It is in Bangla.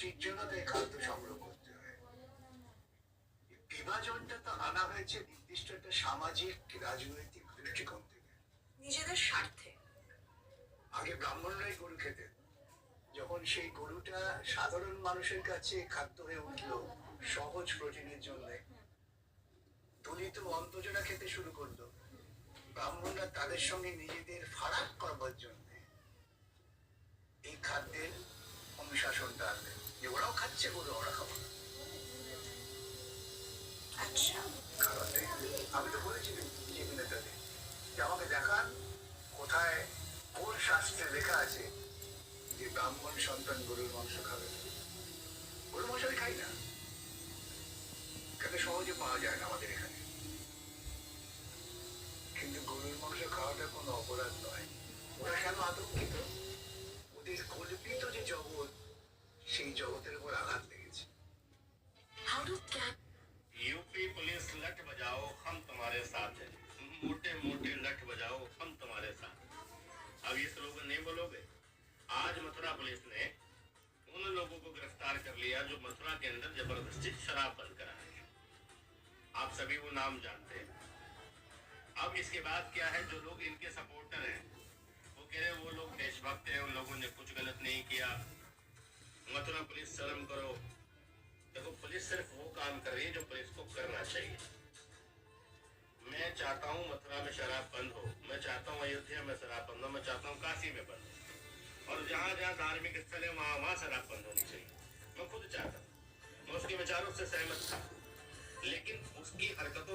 পুষ্টির জন্য তাই খাদ্য সংগ্রহ করতে হয়। বিভাজনটা তো আনা হয়েছে নির্দিষ্ট একটা সামাজিক রাজনৈতিক দৃষ্টিকোণ থেকে, নিজেদের স্বার্থে। আগে ব্রাহ্মণরাই গরু খেতেন, যখন সেই গরুটা সাধারণ মানুষের কাছে খাদ্য হয়ে উঠলো সহজ প্রোটিনের জন্য, দলিত অন্তজনা খেতে শুরু করলো, ব্রাহ্মণরা তাদের সঙ্গে নিজেদের ফারাক করবার জন্য এই খাদ্যের অনুশাসনটা আনলেন, যে ওরাও খাচ্ছে গরু, ওরা খাবো না। আচ্ছা, কারণ আমি তো বলেছি বিজেপি নেতাদের যে আমাকে দেখান কোথায় কোন শাস্ত্রে লেখা আছে যে ব্রাহ্মণ সন্তান গরুর মাংস খাবে। গরুর মাংস আমি খাই না, এখানে সহজে পাওয়া যায় না আমাদের এখানে, কিন্তু গরুর মাংস খাওয়াটা কোনো অপরাধ নয়। ওরা কেন আতঙ্কিত? ওদের কল্পিত যে জগৎ, সেই জগতের উপর আঘাত লেগেছে। How do cap UP police लठ बजाओ हम तुम्हारे साथ हैं, मोटे मोटे लठ बजाओ हम तुम्हारे साथ। अब ये स्लोगन नहीं बोलोगे? आज मथुरा पुलिस ने उन लोगों को गिरफ्तार कर लिया जो मथुरा के अंदर जबरदस्ती शराब बंद कराए हैं। आप सभी वो नाम जानते हैं। अब इसके बाद क्या है, जो लोग इनके सपोर्टर हैं वो कह रहे हैं वो लोग देशभक्त हैं, उन लोगों ने कुछ गलत नहीं किया, मथुरा पुलिस शर्म करो। देखो, पुलिस सिर्फ वो काम कर रही है जो पुलिस को करना चाहिए। मैं चाहता हूँ मथुरा में शराब बंद हो, मैं चाहता हूँ अयोध्या में शराब बंद हो, मैं चाहता हूँ काशी में बंद हो, और जहाँ जहाँ धार्मिक स्थल है वहाँ वहाँ शराब बंद होनी चाहिए। मैं खुद चाहता हूँ, मैं उसके विचारों से सहमत था, लेकिन उसकी हरकतों